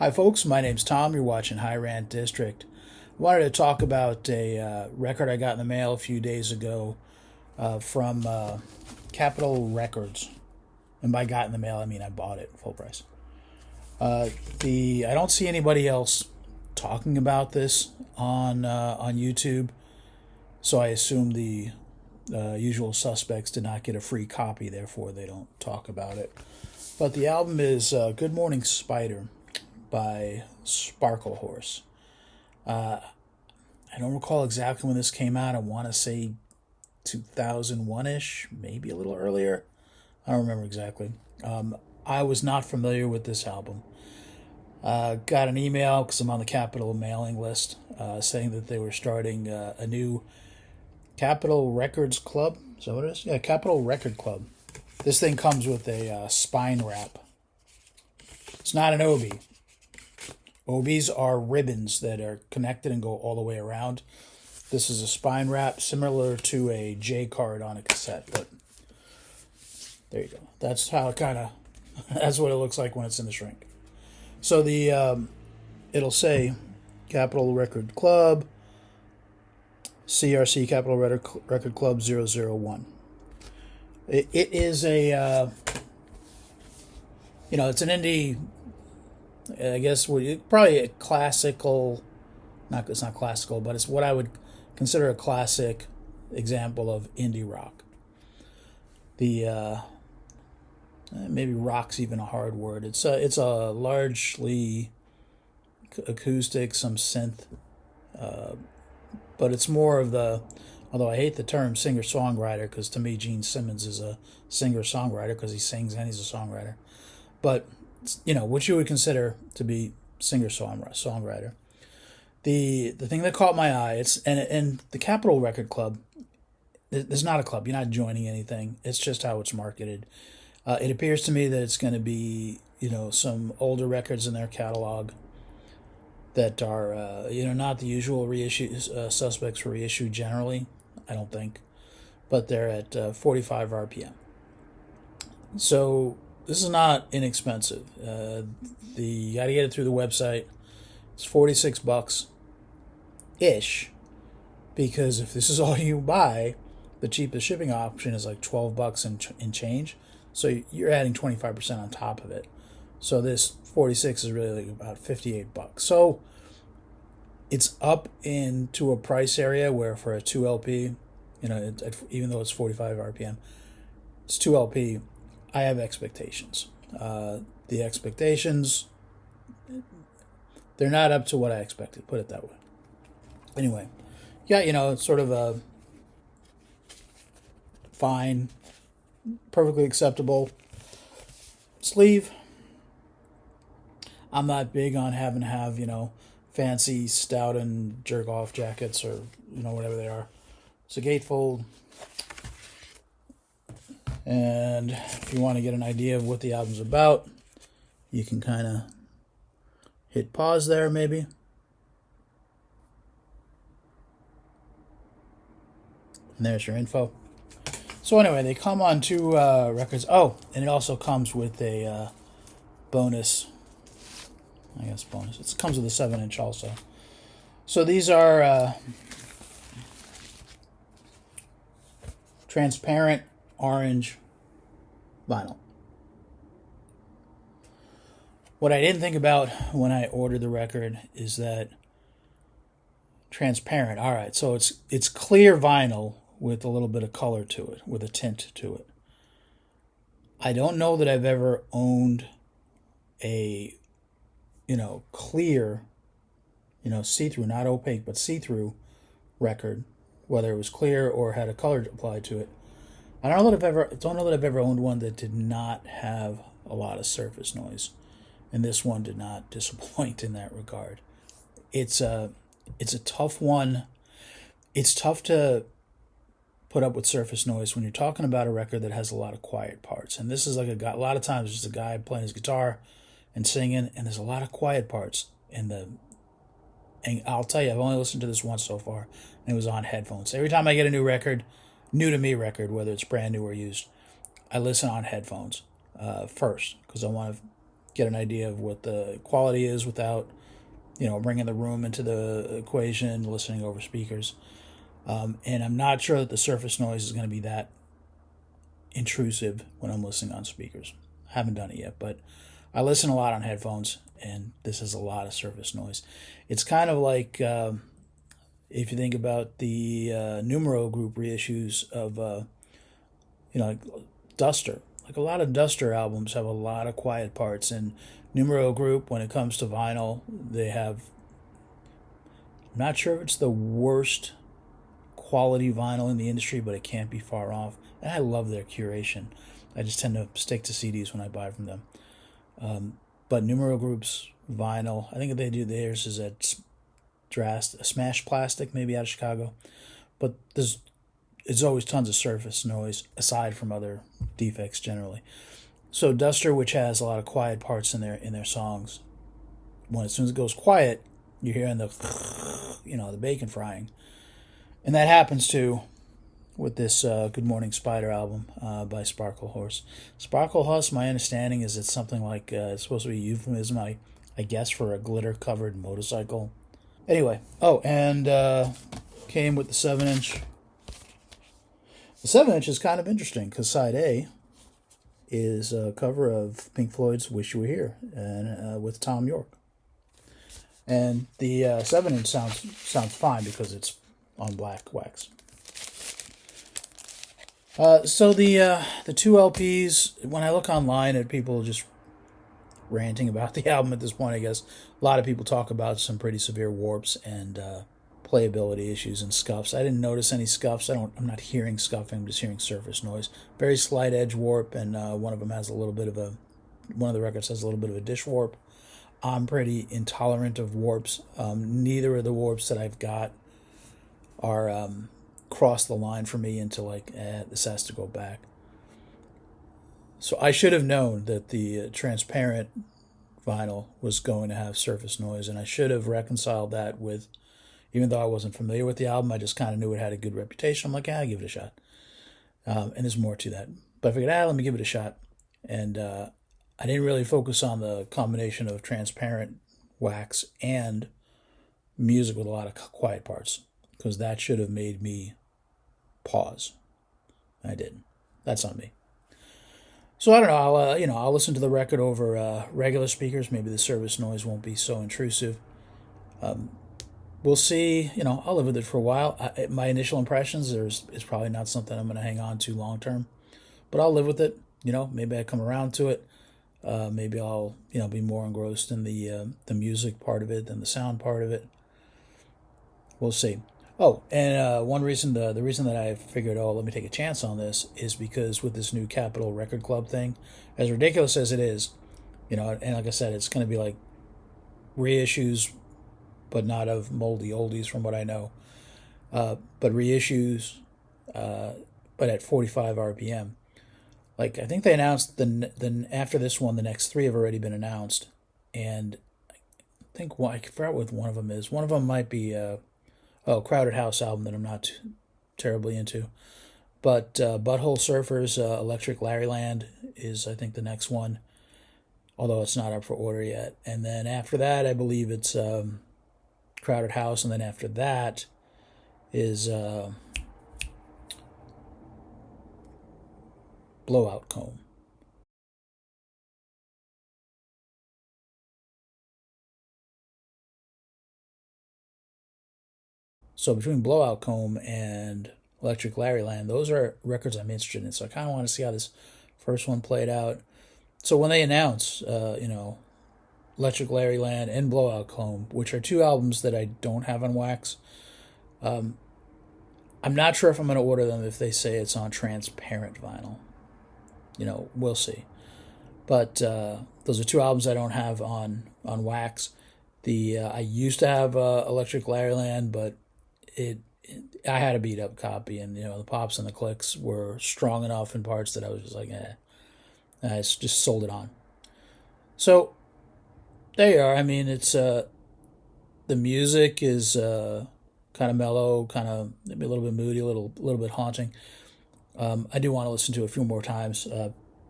Hi, folks. My name's Tom. You're watching Rant District. I wanted to talk about a record I got in the mail a few days ago from Capitol Records. And by got in the mail, I mean I bought it full price. I don't see anybody else talking about this on YouTube, so I assume the usual suspects did not get a free copy, therefore they don't talk about it. But the album is Good Morning Spider by Sparklehorse. I don't recall exactly when this came out. I want to say 2001-ish, maybe a little earlier. I don't remember exactly. I was not familiar with this album. Got an email because I'm on the Capitol mailing list saying that they were starting a new Capitol Records Club. Is that what it is? Yeah, Capitol Record Club. This thing comes with a spine wrap. It's not an Obi. Obies are ribbons that are connected and go all the way around. This is a spine wrap similar to a J card on a cassette, but there you go. That's how it kind of, that's what it looks like when it's in the shrink. So it'll say Capitol Record Club, CRC Capitol Record Club 001. It is a, it's an indie, I guess probably a classical, it's not classical, but it's what I would consider a classic example of indie rock. The maybe rock's even a hard word. It's a largely acoustic, some synth, but it's more of the. Although I hate the term singer-songwriter because to me Gene Simmons is a singer-songwriter because he sings and he's a songwriter, but what you would consider to be singer-songwriter. The thing that caught my eye, it's and the Capitol Record Club. There's not a club. You're not joining anything. It's just how it's marketed. It appears to me that it's going to be some older records in their catalog that are not the usual reissue suspects for reissue generally. I don't think, but they're at 45 RPM. So this is not inexpensive. You got to get it through the website. It's $46 ish, because if this is all you buy, the cheapest shipping option is like $12 and change. So you're adding 25% on top of it. So this 46 is really like about $58. So it's up into a price area where for a 2 LP, even though it's 45 RPM, it's 2 LP. I have expectations. The expectations, they're not up to what I expected, put it that way. Anyway, yeah, it's sort of a fine, perfectly acceptable sleeve. I'm not big on having to have, fancy stout and jerk off jackets or, whatever they are. It's a gatefold. And if you want to get an idea of what the album's about, you can kind of hit pause there, maybe. And there's your info. So anyway, they come on two records. Oh, and it also comes with a bonus. It comes with a 7-inch also. So these are transparent orange vinyl. What I didn't think about when I ordered the record is that transparent. All right, so it's clear vinyl with a little bit of color to it, with a tint to it. I don't know that I've ever owned a clear, see-through, not opaque, but see-through record, whether it was clear or had a color applied to it. I don't know that I've ever owned one that did not have a lot of surface noise, and this one did not disappoint in that regard. It's a tough one. It's tough to put up with surface noise when you're talking about a record that has a lot of quiet parts, and this is like a lot of times it's just a guy playing his guitar and singing, and there's a lot of quiet parts and I'll tell you, I've only listened to this once so far, and it was on headphones. Every time I get a new to me record, whether it's brand new or used, I listen on headphones first because I want to get an idea of what the quality is without, bringing the room into the equation, listening over speakers. And I'm not sure that the surface noise is going to be that intrusive when I'm listening on speakers. I haven't done it yet, but I listen a lot on headphones, and this is a lot of surface noise. It's kind of like if you think about the Numero Group reissues of, like Duster. Like a lot of Duster albums have a lot of quiet parts, and Numero Group, when it comes to vinyl, they have. I'm not sure if it's the worst quality vinyl in the industry, but it can't be far off. And I love their curation. I just tend to stick to CDs when I buy from them. But Numero Group's vinyl, I think they do theirs is at Smash Plastic, maybe out of Chicago. But it's always tons of surface noise aside from other defects generally. So Duster, which has a lot of quiet parts in their songs, when as soon as it goes quiet, you're hearing the bacon frying, and that happens too with this Good Morning Spider album by Sparklehorse. Sparklehorse, my understanding is it's something like it's supposed to be a euphemism, I guess, for a glitter-covered motorcycle. Anyway, and came with the 7-inch. The 7-inch is kind of interesting because side A is a cover of Pink Floyd's "Wish You Were Here" and with Tom York. And the 7-inch sounds fine because it's on black wax. So the two LPs, when I look online at people just ranting about the album at this point, I guess a lot of people talk about some pretty severe warps and playability issues and scuffs. I didn't notice any scuffs. I'm not hearing scuffing. I'm just hearing surface noise. Very slight edge warp, and one of the records has a little bit of a dish warp. I'm pretty intolerant of warps. Neither of the warps that I've got are cross the line for me into this has to go back. So I should have known that the transparent vinyl was going to have surface noise, and I should have reconciled that with, even though I wasn't familiar with the album, I just kind of knew it had a good reputation. I'm like, I'll give it a shot. And there's more to that. But I figured, let me give it a shot. And I didn't really focus on the combination of transparent wax and music with a lot of quiet parts, because that should have made me pause. I didn't. That's on me. So I don't know. I'll listen to the record over regular speakers. Maybe the surface noise won't be so intrusive. We'll see. I'll live with it for a while. My initial impressions is probably not something I'm going to hang on to long term, but I'll live with it. Maybe I come around to it. Maybe I'll be more engrossed in the music part of it than the sound part of it. We'll see. Oh, and one reason, the reason that I figured, let me take a chance on this is because with this new Capitol Record Club thing, as ridiculous as it is, and like I said, it's going to be like reissues, but not of moldy oldies from what I know, but reissues, but at 45 RPM. Like, I think they announced after this one, the next three have already been announced, and I think I forgot what one of them is. One of them might be Crowded House album that I'm not terribly into, but Butthole Surfers, Electric Larryland is, I think, the next one, although it's not up for order yet. And then after that, I believe it's Crowded House, and then after that is Blowout Comb. So between Blowout Comb and Electric Larryland, those are records I'm interested in. So I kind of want to see how this first one played out. So when they announce, Electric Larryland and Blowout Comb, which are two albums that I don't have on wax, I'm not sure if I'm going to order them if they say it's on transparent vinyl. We'll see. But those are two albums I don't have on wax. I used to have Electric Larryland, but I had a beat up copy, and the pops and the clicks were strong enough in parts that I was just like, I just sold it on. So there you are. I mean, it's the music is kind of mellow, kind of maybe a little bit moody, a little bit haunting. I do want to listen to it a few more times,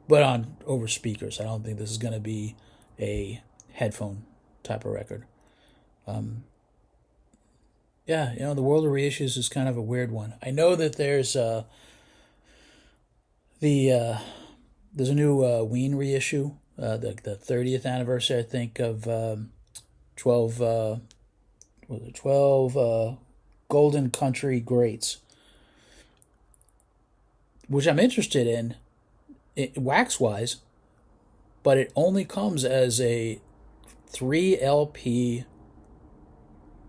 but on over speakers. I don't think this is going to be a headphone type of record. Yeah, the world of reissues is kind of a weird one. I know that the there's a new Ween reissue, the 30th anniversary, I think, of 12 was it 12 Golden Country Greats, which I'm interested in, wax wise, but it only comes as a 3 LP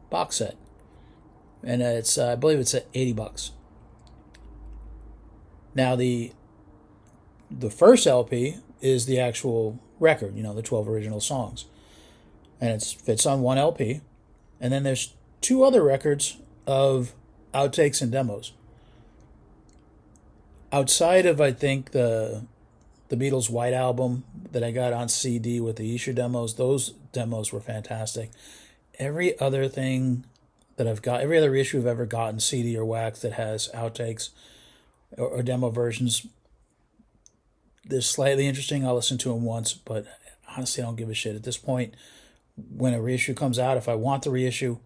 box set, and it's I believe it's at $80. Now the first LP is the actual record, the 12 original songs, and it fits on one LP, and then there's two other records of outtakes and demos. Outside of, I think, the Beatles' White Album that I got on CD with the issue demos, those demos were fantastic. Every other thing that I've got, every other issue I've ever gotten, CD or wax, that has outtakes or demo versions, they're slightly interesting. I'll listen to them once, but honestly, I don't give a shit. At this point, when a reissue comes out, if I want the reissue,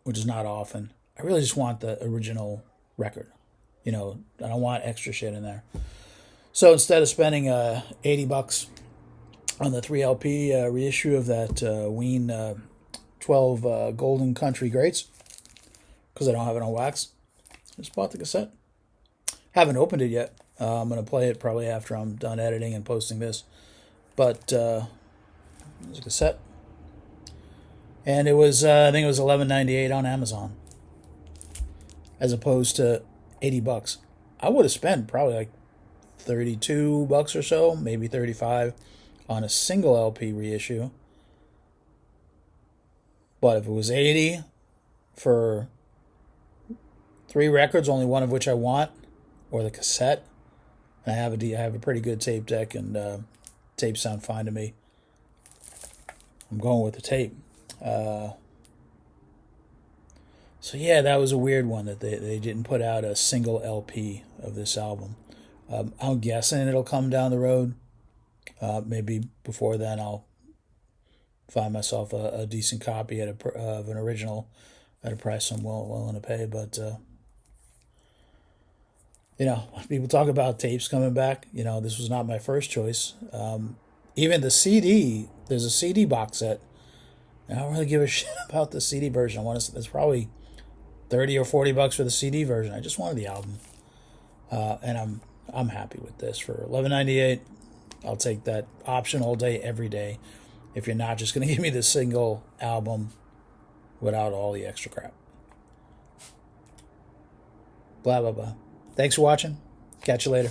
which is not often, I really just want the original record. I don't want extra shit in there. So instead of spending $80 on the 3 LP reissue of that Ween 12 Golden Country Greats, because I don't have it on wax, I just bought the cassette. Haven't opened it yet. I'm going to play it probably after I'm done editing and posting this. But there's a cassette. And it was, I think it was $11.98 on Amazon, as opposed to $80. I would have spent probably like $32 or so, maybe 35, on a single LP reissue. But if it was 80 for 3 records, only one of which I want, or the cassette, and I have a pretty good tape deck, and tapes sound fine to me, I'm going with the tape. So yeah, that was a weird one that they didn't put out a single LP of this album. I'm guessing it'll come down the road. Maybe before then I'll find myself a decent copy of an original at a price I'm willing to pay. But people talk about tapes coming back. This was not my first choice. Even the CD, there's a CD box set. I don't really give a shit about the CD version. It's probably $30 or $40 for the CD version. I just wanted the album, and I'm happy with this for $11.98. I'll take that option all day, every day. If you're not just going to give me the single album without all the extra crap. Blah blah blah. Thanks for watching. Catch you later.